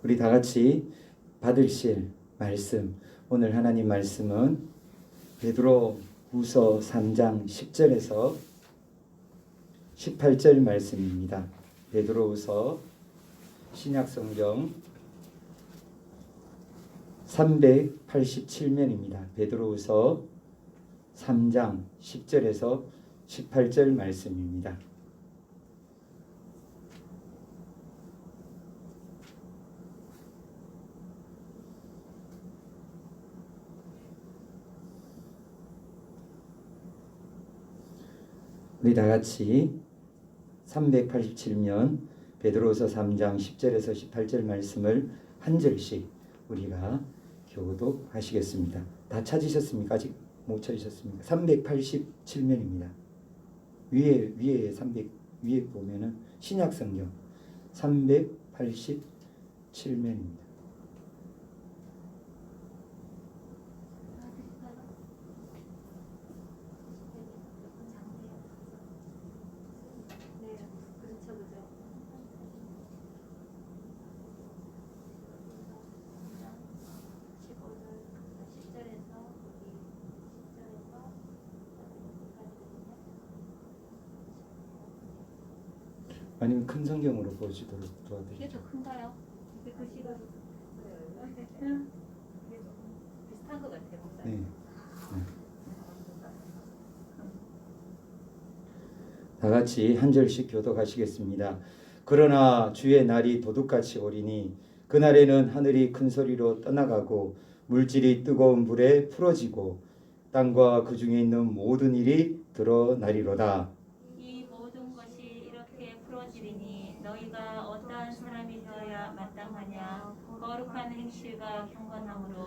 우리 다 같이 받으실 말씀, 오늘 하나님 말씀은 베드로후서 3장 10절에서 18절 말씀입니다. 베드로후서 신약성경 387면입니다. 베드로후서 3장 10절에서 18절 말씀입니다. 우리 다 같이 387면 베드로후서 3장 10절에서 18절 말씀을 한 절씩 우리가 교독하시겠습니다. 다 찾으셨습니까? 아직 못 찾으셨습니까? 387면입니다. 위에 300 위에 보면은 신약성경 387면입니다. 아니면 큰 성경으로 보여주도록 도와드릴게요. 이게 더 큰가요? 이게 글씨가 비슷한 것 같아요. 네. 다 같이 한 절씩 교독하시겠습니다. 그러나 주의 날이 도둑같이 오리니 그날에는 하늘이 큰 소리로 떠나가고 물질이 뜨거운 불에 풀어지고 땅과 그 중에 있는 모든 일이 드러나리로다. 이 모든 것이 이렇게 풀어지리니 너희가 어떠한 사람이 되어야 마땅하냐. 거룩한 행실과 경건함으로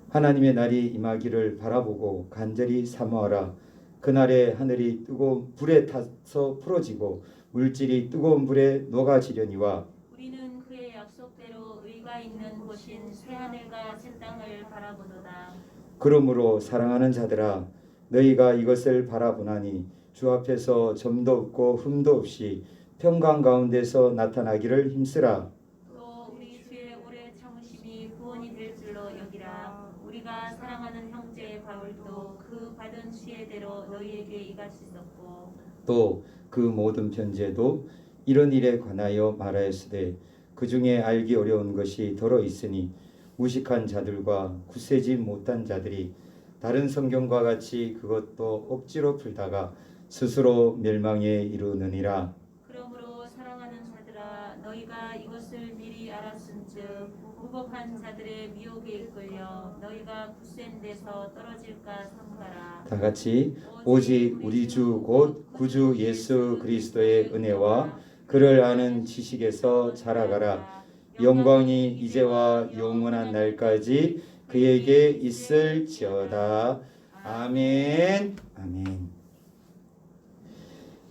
하나님의 날이 임하기를 바라보고 간절히 사모하라. 그날에 하늘이 뜨거운 불에 타서 풀어지고 물질이 뜨거운 불에 녹아지려니와 우리는 그의 약속대로 의가 있는 곳인 새하늘과 새 땅을 바라보도다. 그러므로 사랑하는 자들아 너희가 이것을 바라보나니 주 앞에서 점도 없고 흠도 없이 평강 가운데서 나타나기를 힘쓰라. 또 우리 주의 오래 참으심이 구원이 될 줄로 여기라. 우리가 사랑하는 형제 바울도 그 받은 지혜대로 너희에게 이같이썼고 또 그 모든 편지에도 이런 일에 관하여 말하였으되 그 중에 알기 어려운 것이 더러 있으니 무식한 자들과 굳세지 못한 자들이 다른 성경과 같이 그것도 억지로 풀다가 스스로 멸망에 이르느니라. 그러므로 사랑하는 자들아 너희가 이것을 미리 알았은즉 무법한 자들의 미혹에 이끌려 너희가 굳센 데서 떨어질까 삼가라. 다 같이 오직 우리 주 곧 구주 예수 그리스도의 은혜와 그를 아는 지식에서 자라가라. 영광이 이제와 영원한 날까지 그에게 있을지어다. 아멘. 아멘.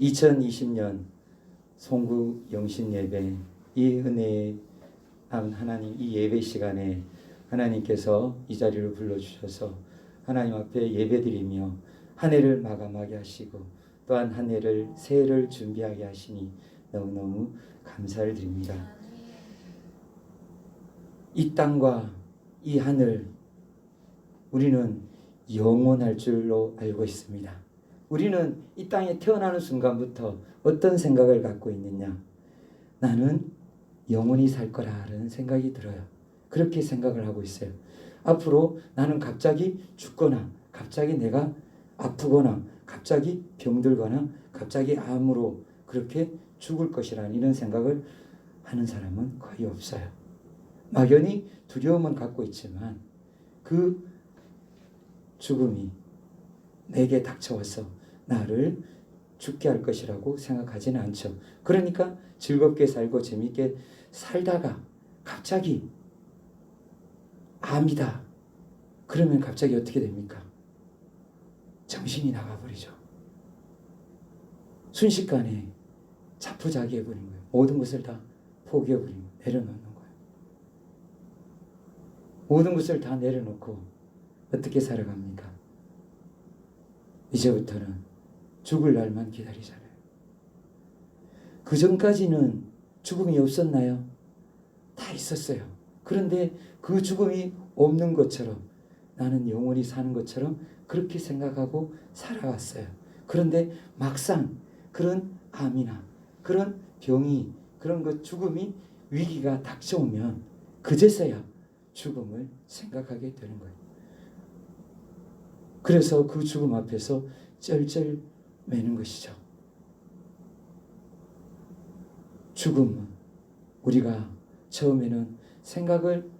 2020년 송구 영신 예배 이 은혜의 하나님 이 예배 시간에 하나님께서 이 자리로 불러주셔서 하나님 앞에 예배드리며 한 해를 마감하게 하시고 또한 한 해를 새해를 준비하게 하시니 너무너무 감사를 드립니다. 이 땅과 이 하늘 우리는 영원할 줄로 알고 있습니다. 우리는 이 땅에 태어나는 순간부터 어떤 생각을 갖고 있느냐? 나는 영원히 살 거라는 생각이 들어요. 그렇게 생각을 하고 있어요. 앞으로 나는 갑자기 죽거나 갑자기 내가 아프거나 갑자기 병들거나 갑자기 암으로 그렇게 죽을 것이라는 이런 생각을 하는 사람은 거의 없어요. 막연히 두려움은 갖고 있지만 그 죽음이 내게 닥쳐와서 나를 죽게 할 것이라고 생각하지는 않죠. 그러니까 즐겁게 살고 재밌게 살다가 갑자기 암이다. 그러면 갑자기 어떻게 됩니까? 정신이 나가버리죠. 순식간에 자포자기해버린 거예요. 모든 것을 다 포기해버리고 내려놓는 거예요. 모든 것을 다 내려놓고 어떻게 살아갑니까? 이제부터는 죽을 날만 기다리잖아요. 그 전까지는 죽음이 없었나요? 다 있었어요. 그런데 그 죽음이 없는 것처럼 나는 영원히 사는 것처럼 그렇게 생각하고 살아왔어요. 그런데 막상 그런 암이나 그런 병이 그런 것 죽음이 위기가 닥쳐오면 그제서야 죽음을 생각하게 되는 거예요. 그래서 그 죽음 앞에서 쩔쩔 매는 것이죠. 죽음은 우리가 처음에는 생각을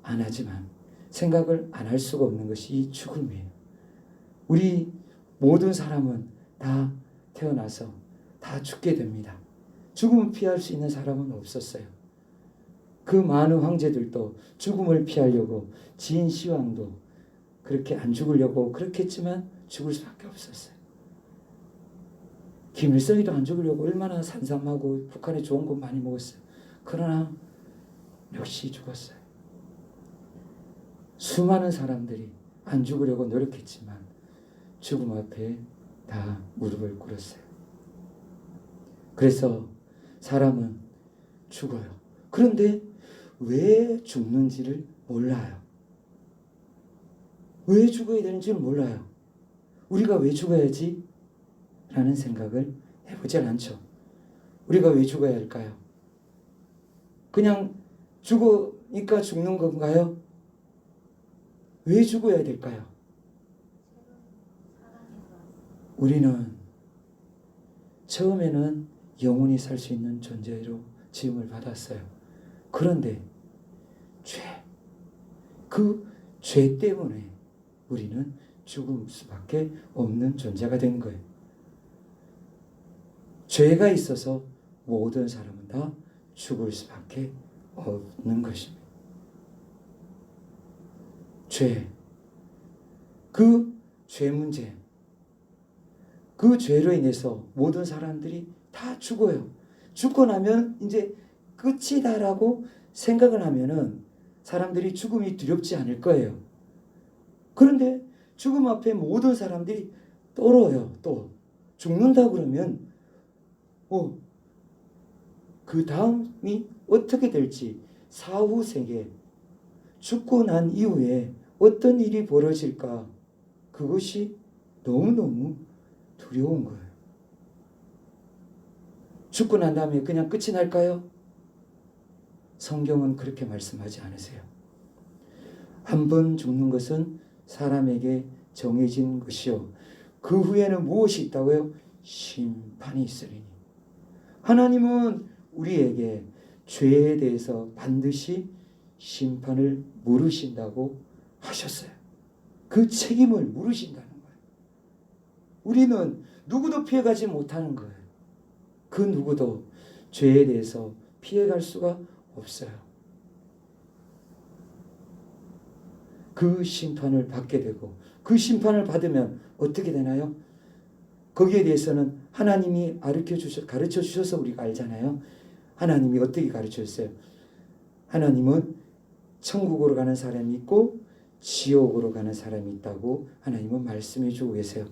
안 하지만 생각을 안 할 수가 없는 것이 이 죽음이에요. 우리 모든 사람은 다 태어나서 다 죽게 됩니다. 죽음을 피할 수 있는 사람은 없었어요. 그 많은 황제들도 죽음을 피하려고 진 시황도 그렇게 안 죽으려고 그렇게 했지만 죽을 수밖에 없었어요. 김일성이도 안 죽으려고 얼마나 산삼하고 북한에 좋은 것 많이 먹었어요. 그러나 역시 죽었어요. 수많은 사람들이 안 죽으려고 노력했지만 죽음 앞에 다 무릎을 꿇었어요. 그래서 사람은 죽어요. 그런데 왜 죽는지를 몰라요. 왜 죽어야 되는지를 몰라요. 우리가 왜 죽어야지? 라는 생각을 해보질 않죠. 우리가 왜 죽어야 할까요? 그냥 죽으니까 죽는 건가요? 왜 죽어야 될까요? 우리는 처음에는 영원히 살 수 있는 존재로 지음을 받았어요. 그런데 그 죄 때문에 우리는 죽을 수밖에 없는 존재가 된 거예요. 죄가 있어서 모든 사람은 다 죽을 수밖에 없는 것입니다. 죄, 그 죄 문제, 그 죄로 인해서 모든 사람들이 다 죽어요. 죽고 나면 이제 끝이다라고 생각을 하면은 사람들이 죽음이 두렵지 않을 거예요. 그런데 죽음 앞에 모든 사람들이 떨어요. 또 죽는다 그러면 그 다음이 어떻게 될지, 사후 세계, 죽고 난 이후에 어떤 일이 벌어질까, 그것이 너무너무 두려운 거예요. 죽고 난 다음에 그냥 끝이 날까요? 성경은 그렇게 말씀하지 않으세요. 한 번 죽는 것은 사람에게 정해진 것이요, 그 후에는 무엇이 있다고요? 심판이 있으리니. 하나님은 우리에게 죄에 대해서 반드시 심판을 물으신다고 하셨어요. 그 책임을 물으신다는 거예요. 우리는 누구도 피해가지 못하는 거예요. 그 누구도 죄에 대해서 피해갈 수가 없어요. 그 심판을 받게 되고, 그 심판을 받으면 어떻게 되나요? 거기에 대해서는 하나님이 가르쳐 주셔서 우리가 알잖아요. 하나님이 어떻게 가르쳐 주셨어요? 하나님은 천국으로 가는 사람이 있고 지옥으로 가는 사람이 있다고 하나님은 말씀해 주고 계세요.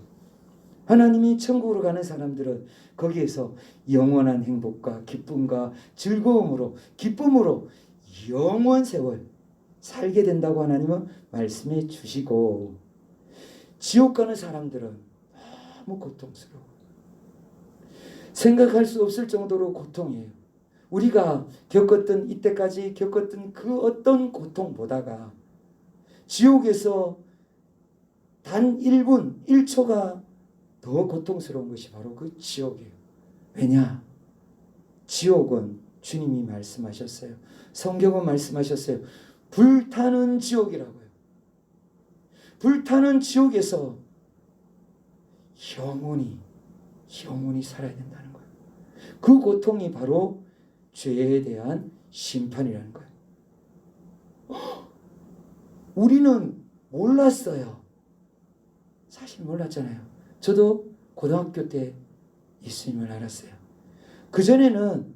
하나님이 천국으로 가는 사람들은 거기에서 영원한 행복과 기쁨과 즐거움으로, 기쁨으로 영원 세월 살게 된다고 하나님은 말씀해 주시고, 지옥 가는 사람들은 너무 고통스러워. 생각할 수 없을 정도로 고통이에요. 우리가 겪었던, 이때까지 겪었던 그 어떤 고통보다가 지옥에서 단 1분, 1초가 더 고통스러운 것이 바로 그 지옥이에요. 왜냐? 지옥은 주님이 말씀하셨어요. 성경은 말씀하셨어요. 불타는 지옥이라고요. 불타는 지옥에서 영원히 살아야 된다는 거예요. 그 고통이 바로 죄에 대한 심판이라는 거예요. 우리는 몰랐어요. 사실 몰랐잖아요. 저도 고등학교 때 예수님을 알았어요. 그전에는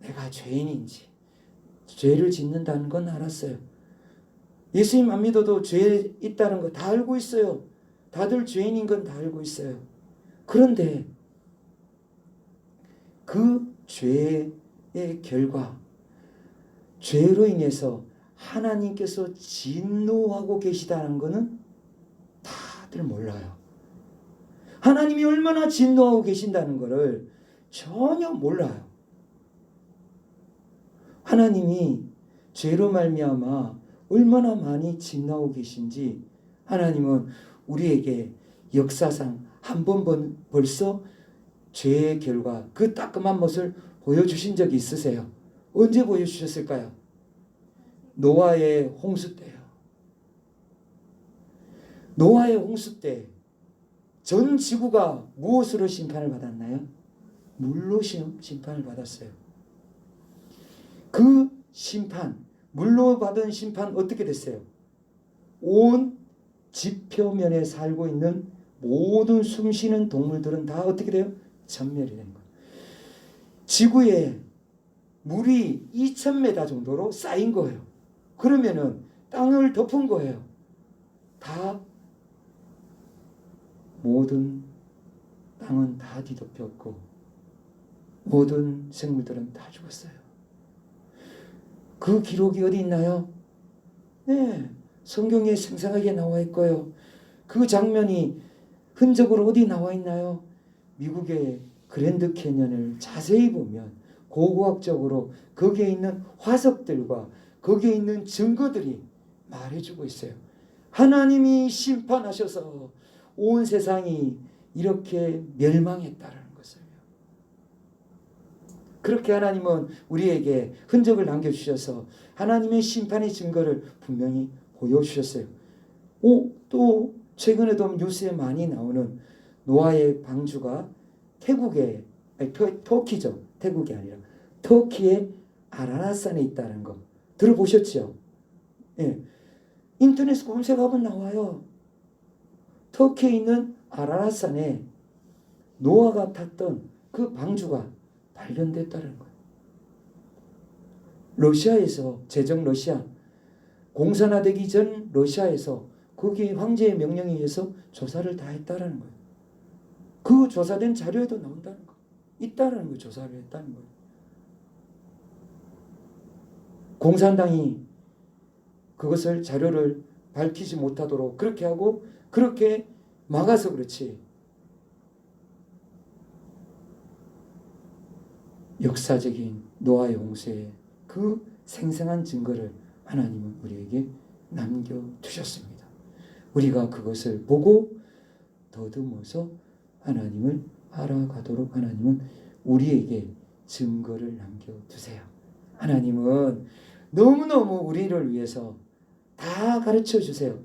내가 죄인인지, 죄를 짓는다는 건 알았어요. 예수님 안 믿어도 죄 있다는 거 다 알고 있어요. 다들 죄인인 건 다 알고 있어요. 그런데 그 죄의 결과, 죄로 인해서 하나님께서 진노하고 계시다는 것은 다들 몰라요. 하나님이 얼마나 진노하고 계신다는 것을 전혀 몰라요. 하나님이 죄로 말미암아 얼마나 많이 진노하고 계신지 하나님은 우리에게 역사상 한 번 벌써 죄의 결과 그 따끔한 모습을 보여주신 적이 있으세요? 언제 보여주셨을까요? 노아의 홍수 때요. 노아의 홍수 때 전 지구가 무엇으로 심판을 받았나요? 물로 심판을 받았어요. 그 심판, 물로 받은 심판 어떻게 됐어요? 온 지표면에 살고 있는 모든 숨쉬는 동물들은 다 어떻게 돼요? 전멸이 된 거예요. 지구에 물이 2000m 정도로 쌓인 거예요. 그러면은 땅을 덮은 거예요. 다 모든 땅은 다 뒤덮였고 모든 생물들은 다 죽었어요. 그 기록이 어디 있나요? 네, 성경에 생생하게 나와 있고요. 그 장면이 흔적으로 어디 나와 있나요? 미국의 그랜드 캐년을 자세히 보면 고고학적으로 거기에 있는 화석들과 거기에 있는 증거들이 말해주고 있어요. 하나님이 심판하셔서 온 세상이 이렇게 멸망했다는 것을요. 그렇게 하나님은 우리에게 흔적을 남겨주셔서 하나님의 심판의 증거를 분명히 보여주셨어요. 또 최근에도 뉴스에 많이 나오는 노아의 방주가 태국의 터키죠. 태국이 아니라 터키의 아라라산에 있다는 거 들어보셨죠? 예. 인터넷 검색하면 나와요. 터키에 있는 아라라산에 노아가 탔던 그 방주가 발견됐다는 거예요. 러시아에서 제정 러시아 공산화되기 전 러시아에서 거기 황제의 명령에 의해서 조사를 다 했다라는 거예요. 그 조사된 자료에도 나온다는 거. 있다라는 거 조사를 했다는 거예요. 공산당이 그것을 자료를 밝히지 못하도록 그렇게 하고 그렇게 막아서 그렇지. 역사적인 노아의 홍수의 그 생생한 증거를 하나님은 우리에게 남겨두셨습니다. 우리가 그것을 보고 더듬어서 하나님을 알아가도록 하나님은 우리에게 증거를 남겨두세요. 하나님은 너무너무 우리를 위해서 다 가르쳐 주세요.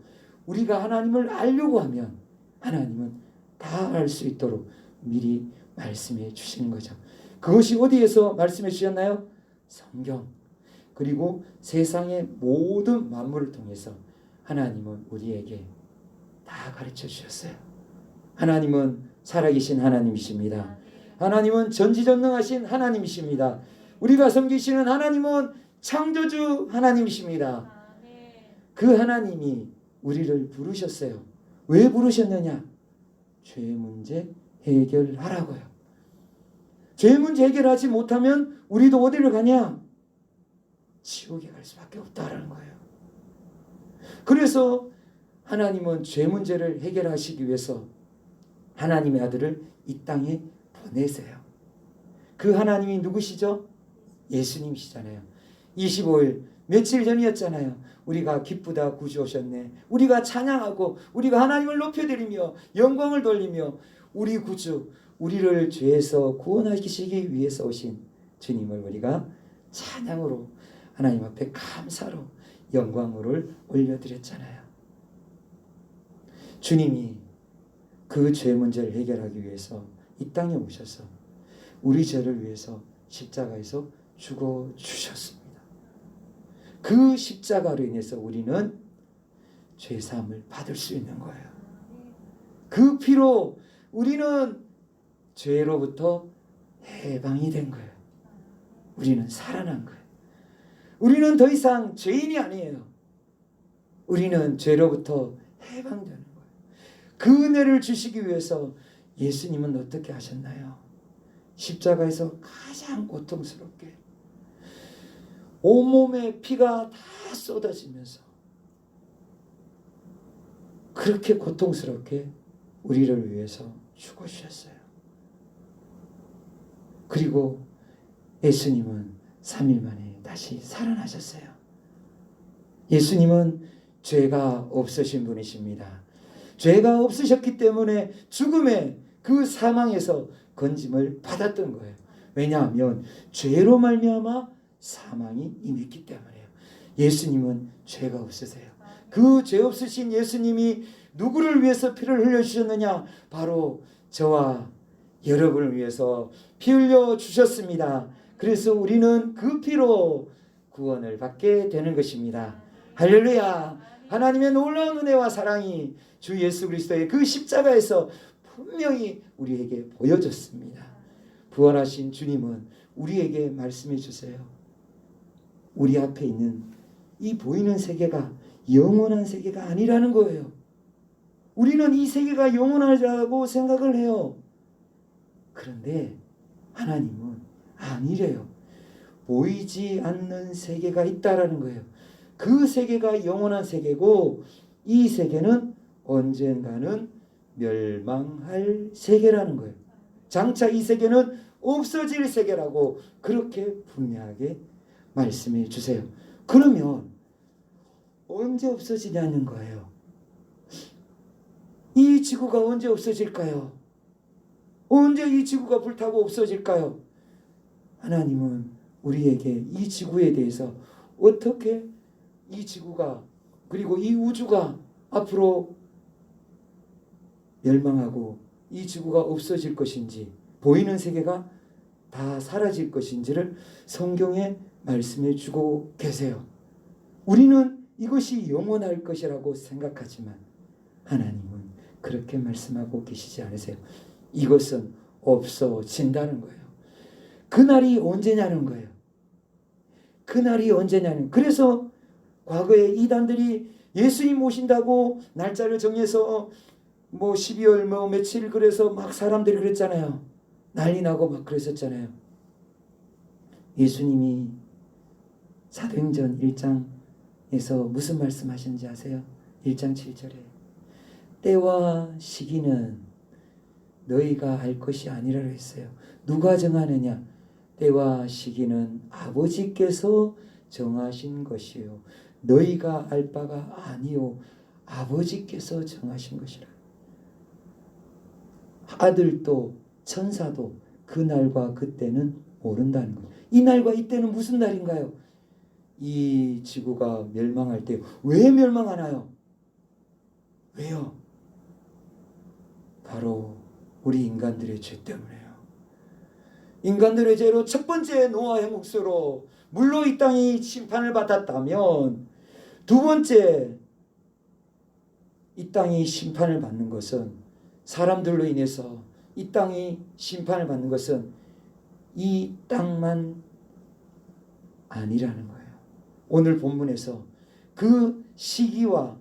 우리가 하나님을 알려고 하면 하나님은 다 알 수 있도록 미리 말씀해 주시는 거죠. 그것이 어디에서 말씀해 주셨나요? 성경. 그리고 세상의 모든 만물을 통해서 하나님은 우리에게 다 가르쳐 주셨어요. 하나님은 살아계신 하나님이십니다. 하나님은 전지전능하신 하나님이십니다. 우리가 섬기시는 하나님은 창조주 하나님이십니다. 그 하나님이 우리를 부르셨어요. 왜 부르셨느냐? 죄 문제 해결하라고요. 죄 문제 해결하지 못하면 우리도 어디를 가냐? 지옥에 갈 수밖에 없다라는 거예요. 그래서 하나님은 죄 문제를 해결하시기 위해서 하나님의 아들을 이 땅에 보내세요. 그 하나님이 누구시죠? 예수님이시잖아요. 25일 며칠 전이었잖아요. 우리가 기쁘다 구주 오셨네. 우리가 찬양하고 우리가 하나님을 높여드리며 영광을 돌리며 우리 구주 우리를 죄에서 구원하시기 위해서 오신 주님을 우리가 찬양으로 하나님 앞에 감사로 영광을 올려드렸잖아요. 주님이 그 죄 문제를 해결하기 위해서 이 땅에 오셔서 우리 죄를 위해서 십자가에서 죽어주셨습니다. 그 십자가로 인해서 우리는 죄사함을 받을 수 있는 거예요. 그 피로 우리는 죄로부터 해방이 된 거예요. 우리는 살아난 거예요. 우리는 더 이상 죄인이 아니에요. 우리는 죄로부터 해방되는 거예요. 그 은혜를 주시기 위해서 예수님은 어떻게 하셨나요? 십자가에서 가장 고통스럽게 온몸에 피가 다 쏟아지면서 그렇게 고통스럽게 우리를 위해서 죽으셨어요. 그리고 예수님은 3일 만에 다시 살아나셨어요. 예수님은 죄가 없으신 분이십니다. 죄가 없으셨기 때문에 죽음의 그 사망에서 건짐을 받았던 거예요. 왜냐하면 죄로 말미암아 사망이 임했기 때문이에요. 예수님은 죄가 없으세요. 그 죄 없으신 예수님이 누구를 위해서 피를 흘려주셨느냐? 바로 저와 여러분을 위해서 피 흘려 주셨습니다. 그래서 우리는 그 피로 구원을 받게 되는 것입니다. 할렐루야. 하나님의 놀라운 은혜와 사랑이 주 예수 그리스도의 그 십자가에서 분명히 우리에게 보여졌습니다. 부활하신 주님은 우리에게 말씀해 주세요. 우리 앞에 있는 이 보이는 세계가 영원한 세계가 아니라는 거예요. 우리는 이 세계가 영원하다고 생각을 해요. 그런데 하나님은 아니래요. 보이지 않는 세계가 있다라는 거예요. 그 세계가 영원한 세계고 이 세계는 언젠가는 멸망할 세계라는 거예요. 장차 이 세계는 없어질 세계라고 그렇게 분명하게 말씀해 주세요. 그러면 언제 없어지냐는 거예요. 이 지구가 언제 없어질까요? 언제 이 지구가 불타고 없어질까요? 하나님은 우리에게 이 지구에 대해서 어떻게 이 지구가 그리고 이 우주가 앞으로 멸망하고 이 지구가 없어질 것인지 보이는 세계가 다 사라질 것인지를 성경에 말씀해 주고 계세요. 우리는 이것이 영원할 것이라고 생각하지만 하나님은 그렇게 말씀하고 계시지 않으세요. 이것은 없어진다는 거예요. 그날이 언제냐는 거예요. 그날이 언제냐는. 그래서 과거에 이단들이 예수님 오신다고 날짜를 정해서 12월 며칠 그래서 막 사람들이 그랬잖아요. 난리 나고 막 그랬었잖아요. 예수님이 사도행전 1장에서 무슨 말씀하셨는지 아세요? 1장 7절에 때와 시기는 너희가 알 것이 아니라고 했어요. 누가 정하느냐? 때와 시기는 아버지께서 정하신 것이요 너희가 알 바가 아니요 아버지께서 정하신 것이라. 아들도 천사도 그 날과 그때는 모른다는 거예요. 이 날과 이때는 무슨 날인가요? 이 지구가 멸망할 때. 왜 멸망하나요? 왜요? 바로 우리 인간들의 죄 때문에요. 인간들의 죄로 첫 번째 노아의 몫으로 물로 이 땅이 심판을 받았다면 두 번째 이 땅이 심판을 받는 것은 사람들로 인해서 이 땅이 심판을 받는 것은 이 땅만 아니라는 거예요. 오늘 본문에서 그 시기와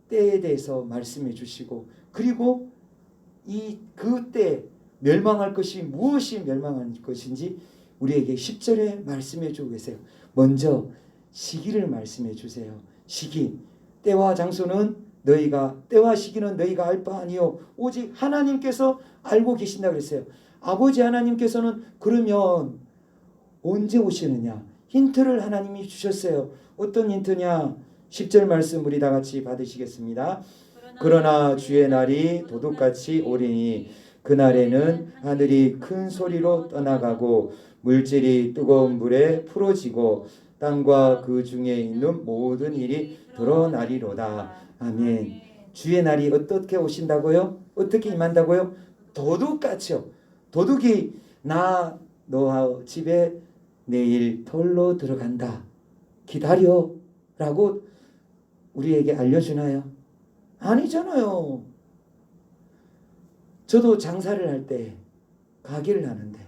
때에 대해서 말씀해 주시고 그리고 그때 멸망할 것이 무엇이 멸망할 것인지 우리에게 10절에 말씀해 주고 계세요. 먼저 시기를 말씀해 주세요. 시기, 때와 장소는 때와 시기는 너희가 알 바 아니요 오직 하나님께서 알고 계신다 그랬어요. 아버지 하나님께서는 그러면 언제 오시느냐? 힌트를 하나님이 주셨어요. 어떤 힌트냐? 10절 말씀 우리 다 같이 받으시겠습니다. 그러나 주의 날이 도둑같이 오리니 그날에는 하늘이 큰 소리로 떠나가고 물질이 뜨거운 물에 풀어지고 땅과 그 중에 있는 모든 일이 드러나리로다. 아멘. 주의 날이 어떻게 오신다고요? 어떻게 임한다고요? 도둑같이요. 도둑이 너 집에 내일 털로 들어간다. 기다려 라고 우리에게 알려주나요? 아니잖아요. 저도 장사를 할 때 가게를 하는데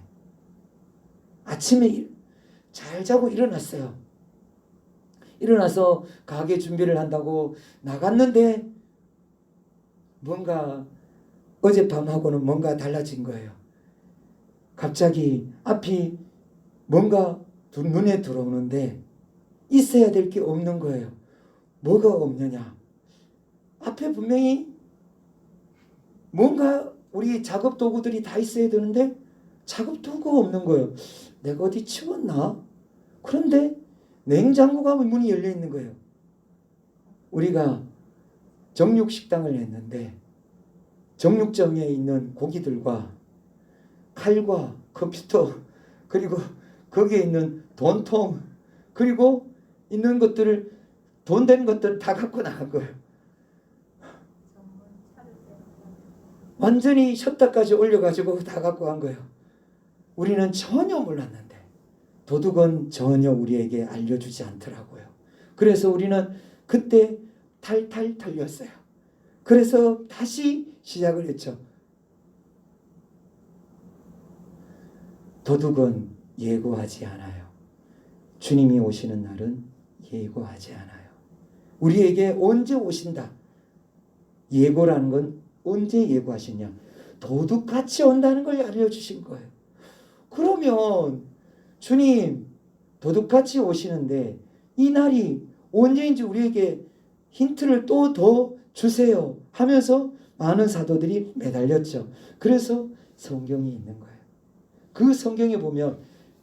아침에 잘 자고 일어났어요. 일어나서 가게 준비를 한다고 나갔는데 뭔가 어젯밤하고는 뭔가 달라진 거예요. 갑자기 앞이 뭔가 눈에 들어오는데 있어야 될 게 없는 거예요. 뭐가 없느냐? 앞에 분명히 뭔가 우리 작업 도구들이 다 있어야 되는데 작업 도구가 없는 거예요. 내가 어디 치웠나? 그런데 냉장고가 문이 열려 있는 거예요. 우리가 정육식당을 했는데 정육점에 있는 고기들과 칼과 컴퓨터 그리고 거기에 있는 돈통 그리고 있는 것들을 돈 된 것들을 다 갖고 나간 거예요. 완전히 셔터까지 올려가지고 다 갖고 간 거예요. 우리는 전혀 몰랐는데 도둑은 전혀 우리에게 알려주지 않더라고요. 그래서 우리는 그때 탈탈 털렸어요. 그래서 다시 시작을 했죠. 도둑은 예고하지 않아요. 주님이 오시는 날은 예고하지 않아요. 우리에게 언제 오신다. 예고라는 건 언제 예고하시냐. 도둑같이 온다는 걸 알려주신 거예요. 그러면 주님 도둑같이 오시는데 이 날이 언제인지 우리에게 힌트를 또 더 주세요 하면서 많은 사도들이 매달렸죠. 그래서 성경이 있는 거예요. 그 성경에 보면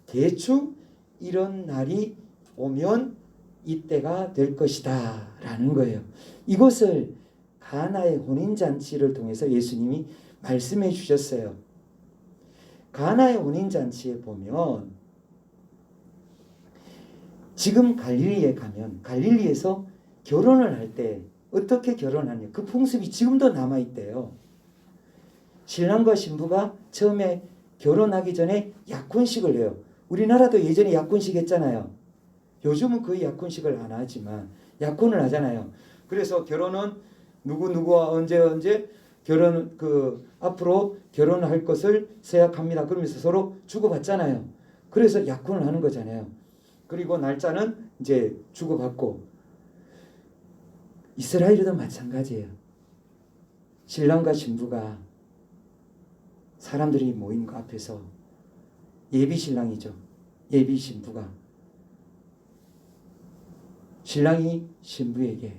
대충 이런 날이 오면 이때가 될 것이다 라는 거예요. 이것을 가나의 혼인잔치를 통해서 예수님이 말씀해 주셨어요. 가나의 혼인잔치에 보면 지금 갈릴리에 가면 갈릴리에서 결혼을 할 때 어떻게 결혼하냐 그 풍습이 지금도 남아있대요. 신랑과 신부가 처음에 결혼하기 전에 약혼식을 해요. 우리나라도 예전에 약혼식 했잖아요. 요즘은 거의 약혼식을 안 하지만 약혼을 하잖아요. 그래서 결혼은 누구와 언제 결혼 앞으로 결혼할 것을 서약합니다. 그러면서 서로 주고받잖아요. 그래서 약혼을 하는 거잖아요. 그리고 날짜는 이제 주고받고 이스라엘에도 마찬가지예요. 신랑과 신부가 사람들이 모인 그 앞에서 예비 신랑이죠. 예비 신부가 신랑이 신부에게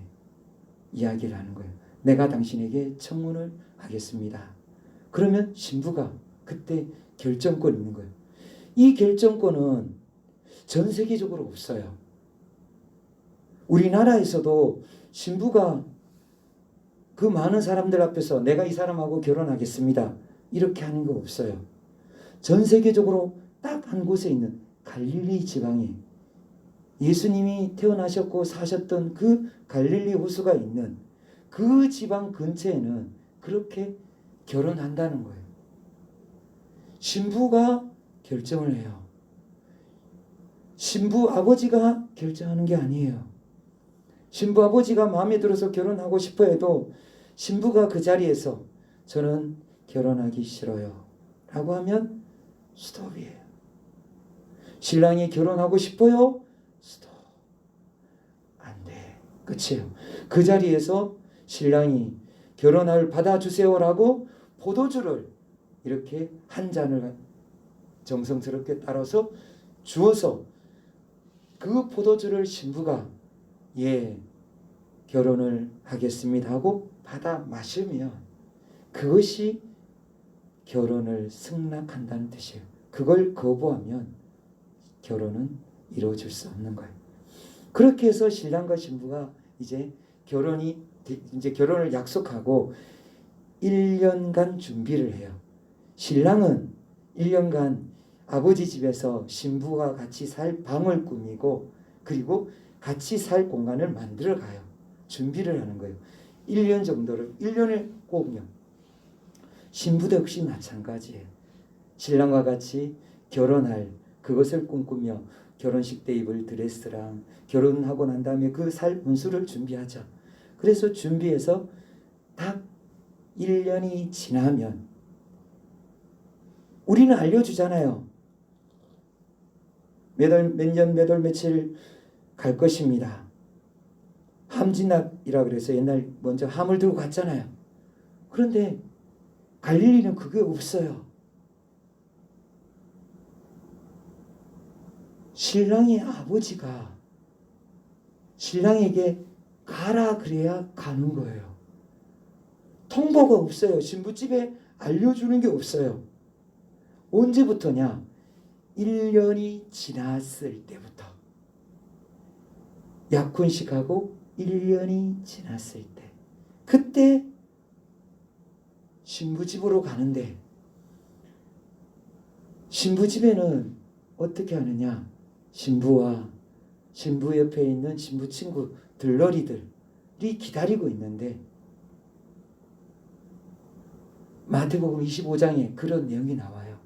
이야기를 하는 거예요. 내가 당신에게 청혼을 하겠습니다. 그러면 신부가 그때 결정권이 있는 거예요. 이 결정권은 전 세계적으로 없어요. 우리나라에서도 신부가 그 많은 사람들 앞에서 내가 이 사람하고 결혼하겠습니다. 이렇게 하는 거 없어요. 전 세계적으로 딱 한 곳에 있는 갈릴리 지방에 예수님이 태어나셨고 사셨던 그 갈릴리 호수가 있는 그 지방 근처에는 그렇게 결혼한다는 거예요. 신부가 결정을 해요. 신부 아버지가 결정하는 게 아니에요. 신부 아버지가 마음에 들어서 결혼하고 싶어 해도 신부가 그 자리에서 저는 결혼하기 싫어요 라고 하면 스톱이에요. 신랑이 결혼하고 싶어요? 스톱. 안 돼. 끝이에요. 그 자리에서 신랑이 결혼을 받아주세요라고 포도주를 이렇게 한 잔을 정성스럽게 따라서 주어서 그 포도주를 신부가 결혼을 하겠습니다 하고 받아 마시면 그것이 결혼을 승낙한다는 뜻이에요. 그걸 거부하면 결혼은 이루어질 수 없는 거예요. 그렇게 해서 신랑과 신부가 이제 결혼을 약속하고 1년간 준비를 해요. 신랑은 1년간 아버지 집에서 신부와 같이 살 방을 꾸미고 그리고 같이 살 공간을 만들어 가요. 준비를 하는 거예요. 1년 정도를 1년을 꼭요. 신부도 역시 마찬가지예요. 신랑과 같이 결혼할 그것을 꿈꾸며 결혼식 때 입을 드레스랑 결혼하고 난 다음에 그 살 분수를 준비하죠. 그래서 준비해서 딱 1년이 지나면 우리는 알려주잖아요. 몇 월 며칠 갈 것입니다. 함진납이라 그래서 옛날 먼저 함을 들고 갔잖아요. 그런데 갈릴리는 그게 없어요. 신랑의 아버지가 신랑에게 가라 그래야 가는 거예요. 통보가 없어요. 신부집에 알려주는 게 없어요. 언제부터냐? 1년이 지났을 때부터. 약혼식하고 1년이 지났을 때. 그때 신부집으로 가는데, 신부집에는 어떻게 하느냐? 신부와 신부 옆에 있는 신부 친구 들러리들이 기다리고 있는데, 마태복음 25장에 그런 내용이 나와요.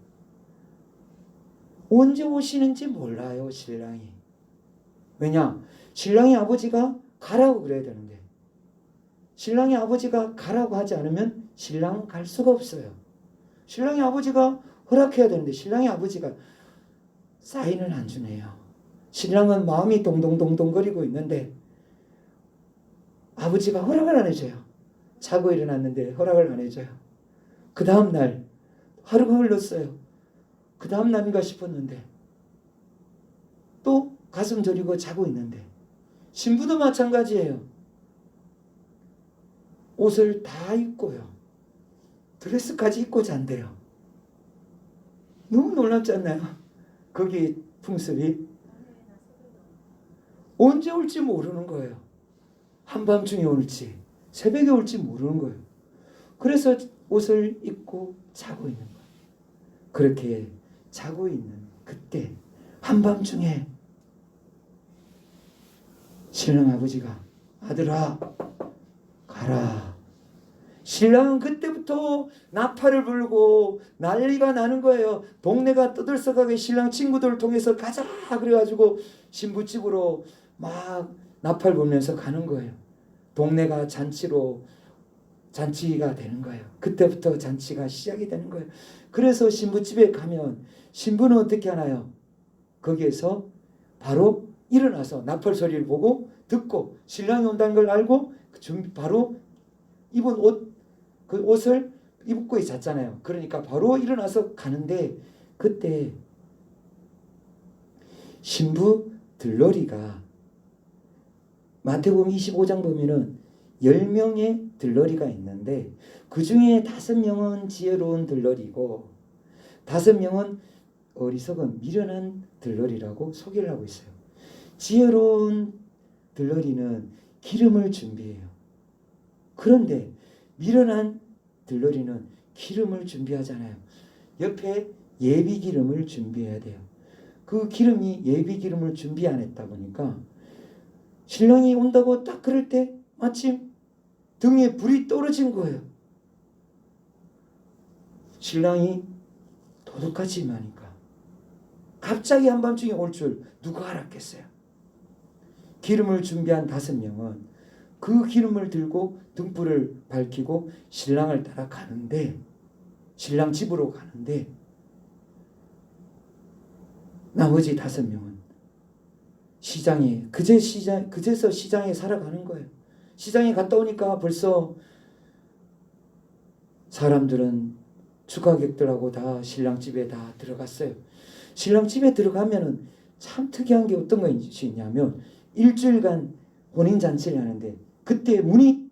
언제 오시는지 몰라요, 신랑이. 왜냐? 신랑의 아버지가 가라고 그래야 되는데, 신랑의 아버지가 가라고 하지 않으면 신랑은 갈 수가 없어요. 신랑의 아버지가 허락해야 되는데 신랑의 아버지가 사인을 안 주네요. 신랑은 마음이 동동동동거리고 있는데 아버지가 허락을 안 해줘요. 자고 일어났는데 허락을 안 해줘요. 그 다음날 하루가 흘렀어요. 그 다음날인가 싶었는데 또 가슴 저리고 자고 있는데, 신부도 마찬가지예요. 옷을 다 입고요. 드레스까지 입고 잔대요. 너무 놀랍지 않나요? 거기 풍습이. 언제 올지 모르는 거예요. 한밤중에 올지 새벽에 올지 모르는 거예요. 그래서 옷을 입고 자고 있는 거예요. 그렇게 자고 있는 그때 한밤중에 신랑 아버지가 아들아 가라. 신랑은 그때부터 나팔을 불고 난리가 나는 거예요. 동네가 떠들썩하게 신랑 친구들을 통해서 가자 그래가지고 신부집으로 막 나팔 불면서 가는 거예요. 동네가 잔치가 되는 거예요. 그때부터 잔치가 시작이 되는 거예요. 그래서 신부집에 가면 신부는 어떻게 하나요? 거기에서 바로 일어나서 나팔 소리를 보고 듣고 신랑이 온다는 걸 알고 바로 입은 그 옷을 입고 있었잖아요. 그러니까 바로 일어나서 가는데, 그때 신부 들러리가 마태복음 25장 보면은 10명의 들러리가 있는데 그 중에 5명은 지혜로운 들러리고 5명은 어리석은 미련한 들러리라고 소개를 하고 있어요. 지혜로운 들러리는 기름을 준비해요. 그런데 미련한 들러리는 기름을 준비하잖아요. 옆에 예비 기름을 준비해야 돼요. 그 기름이 예비 기름을 준비 안 했다 보니까 신랑이 온다고 딱 그럴 때 마침 등에 불이 떨어진 거예요. 신랑이 도둑같이 임하니까 갑자기 한밤중에 올 줄 누가 알았겠어요. 기름을 준비한 5명은 그 기름을 들고 등불을 밝히고 신랑을 따라 가는데, 신랑 집으로 가는데 나머지 5명은 그제서 시장에 살아가는 거예요. 시장에 갔다 오니까 벌써 사람들은 축하객들하고 다 신랑 집에 다 들어갔어요. 신랑 집에 들어가면은 참 특이한 게 어떤 것이 있냐면, 일주일간 혼인잔치를 하는데 그때 문이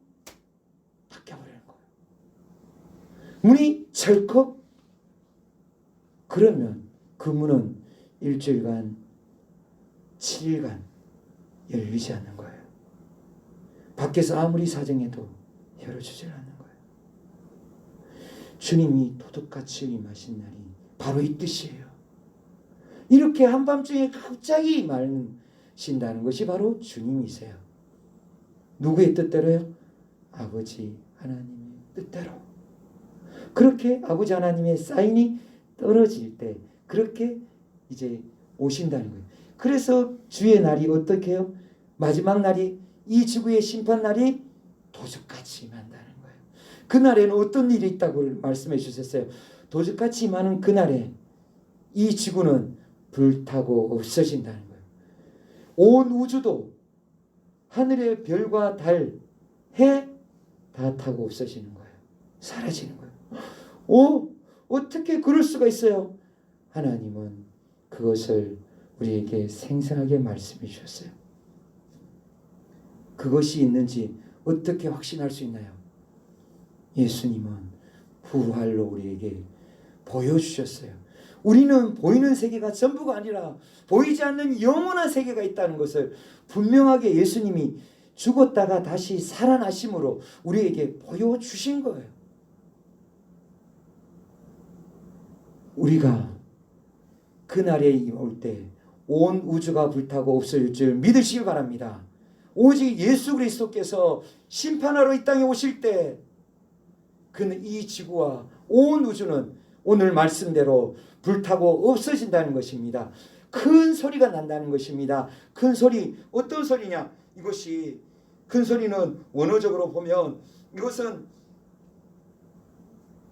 바뀌어버리는 거예요. 문이 철컥. 그러면 그 문은 일주일간 7일간 열리지 않는 거예요. 밖에서 아무리 사정해도 열어주질 않는 거예요. 주님이 도둑같이 임하신 날이 바로 이 뜻이에요. 이렇게 한밤중에 갑자기 임하신다는 것이 바로 주님이세요. 누구의 뜻대로요? 아버지 하나님의 뜻대로. 그렇게 아버지 하나님의 사인이 떨어질 때 그렇게 이제 오신다는 거예요. 그래서 주의 날이 어떻게 해요? 마지막 날이, 이 지구의 심판 날이 도둑같이 임한다는 거예요. 그날에는 어떤 일이 있다고 말씀해 주셨어요. 도둑같이 임하는 그날에 이 지구는 불타고 없어진다는 거예요. 온 우주도 하늘의 별과 달, 해 다 타고 없어지는 거예요. 사라지는 거예요. 어떻게 그럴 수가 있어요? 하나님은 그것을 우리에게 생생하게 말씀해 주셨어요. 그것이 있는지 어떻게 확신할 수 있나요? 예수님은 부활로 우리에게 보여주셨어요. 우리는 보이는 세계가 전부가 아니라 보이지 않는 영원한 세계가 있다는 것을 분명하게 예수님이 죽었다가 다시 살아나심으로 우리에게 보여주신 거예요. 우리가 그날에 올 때 온 우주가 불타고 없어질 줄 믿으시기 바랍니다. 오직 예수 그리스도께서 심판하러 이 땅에 오실 때 그는 이 지구와 온 우주는 오늘 말씀대로 불타고 없어진다는 것입니다. 큰 소리가 난다는 것입니다. 큰 소리, 어떤 소리냐? 이것이 큰 소리는 원어적으로 보면 이것은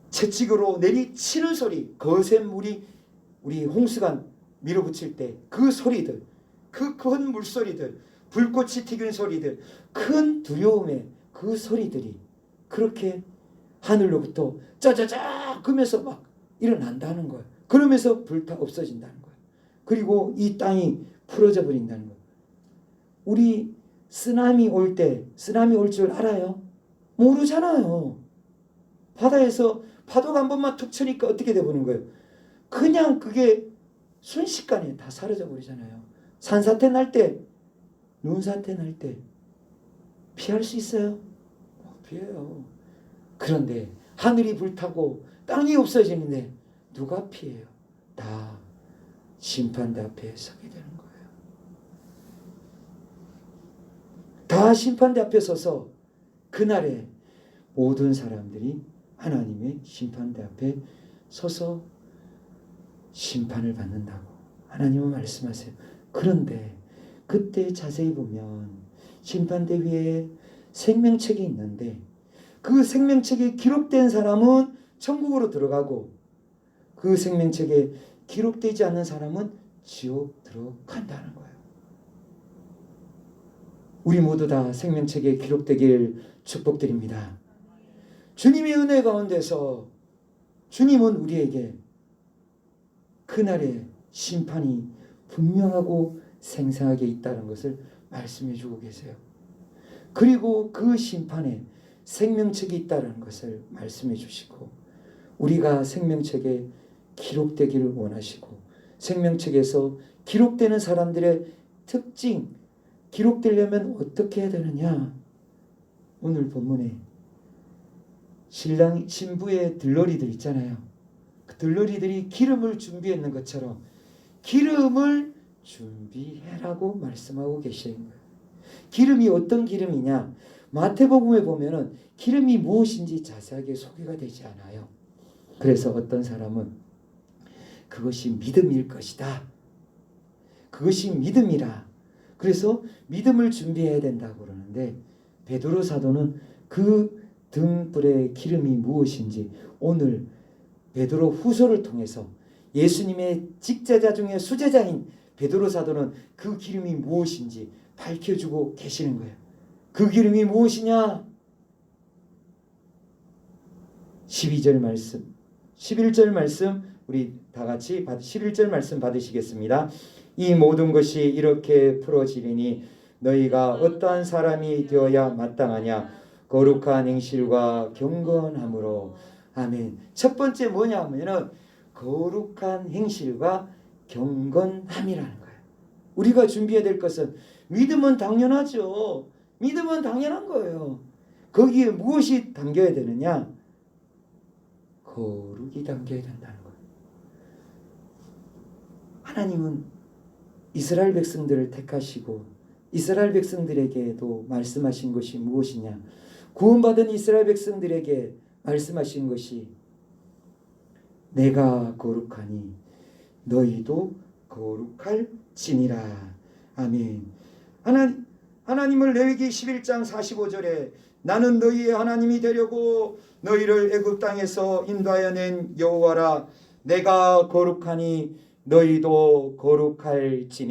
채찍으로 내리치는 소리, 거센 물이 우리 홍수가 밀어붙일 때 그 소리들, 그 큰 물소리들, 불꽃이 튀기는 소리들, 큰 두려움의 그 소리들이 그렇게 하늘로부터 짜자자 그러면서 막 일어난다는 거예요. 그러면서 불타 없어진다는 거예요. 그리고 이 땅이 풀어져 버린다는 거예요. 우리 쓰나미 올 때 쓰나미 올 줄 알아요? 모르잖아요. 바다에서 파도가 한 번만 툭 치니까 어떻게 돼버리는 거예요? 그냥 그게 순식간에 다 사라져 버리잖아요. 산사태 날 때, 눈사태 날 때 피할 수 있어요? 피해요. 그런데 하늘이 불타고 땅이 없어지는데 누가 피해요? 다 심판대 앞에 서게 되는 거예요. 다 심판대 앞에 서서 그날에 모든 사람들이 하나님의 심판대 앞에 서서 심판을 받는다고 하나님은 말씀하세요. 그런데 그때 자세히 보면 심판대 위에 생명책이 있는데 그 생명책에 기록된 사람은 천국으로 들어가고 그 생명책에 기록되지 않은 사람은 지옥 들어간다는 거예요. 우리 모두 다 생명책에 기록되길 축복드립니다. 주님의 은혜 가운데서 주님은 우리에게 그날의 심판이 분명하고 생생하게 있다는 것을 말씀해 주고 계세요. 그리고 그 심판에 생명책이 있다는 것을 말씀해 주시고 우리가 생명책에 기록되기를 원하시고 생명책에서 기록되는 사람들의 특징, 기록되려면 어떻게 해야 되느냐? 오늘 본문에 신부의 들러리들 있잖아요. 그 들러리들이 기름을 준비했는 것처럼 기름을 준비해라고 말씀하고 계시는 거예요. 기름이 어떤 기름이냐? 마태복음에 보면은 기름이 무엇인지 자세하게 소개가 되지 않아요. 그래서 어떤 사람은 그것이 믿음일 것이다. 그것이 믿음이라. 그래서 믿음을 준비해야 된다고 그러는데 베드로 사도는 그 등불의 기름이 무엇인지 오늘 베드로 후서를 통해서 예수님의 직제자 중에 수제자인 베드로 사도는 그 기름이 무엇인지 밝혀주고 계시는 거예요. 그 기름이 무엇이냐? 12절 말씀, 11절 말씀 우리 다 같이 11절 말씀 받으시겠습니다. 이 모든 것이 이렇게 풀어지리니 너희가 어떠한 사람이 되어야 마땅하냐? 거룩한 행실과 경건함으로. 아멘. 첫 번째 뭐냐 하면은 거룩한 행실과 경건함이라는 거예요. 우리가 준비해야 될 것은 믿음은 당연하죠. 믿음은 당연한 거예요. 거기에 무엇이 담겨야 되느냐? 거룩이 담겨야 된다는 거예요. 하나님은 이스라엘 백성들을 택하시고 이스라엘 백성들에게도 말씀하신 것이 무엇이냐? 구원받은 이스라엘 백성들에게 말씀하신 것이 내가 거룩하니 너희도 거룩할지니라. 아멘. 하나님을 레위기 11장 45절에 나는 너희의 하나님이 되려고 너희를 애굽 땅에서 인도하여 낸 여호와라. 내가 거룩하니 너희도 거룩할지니라.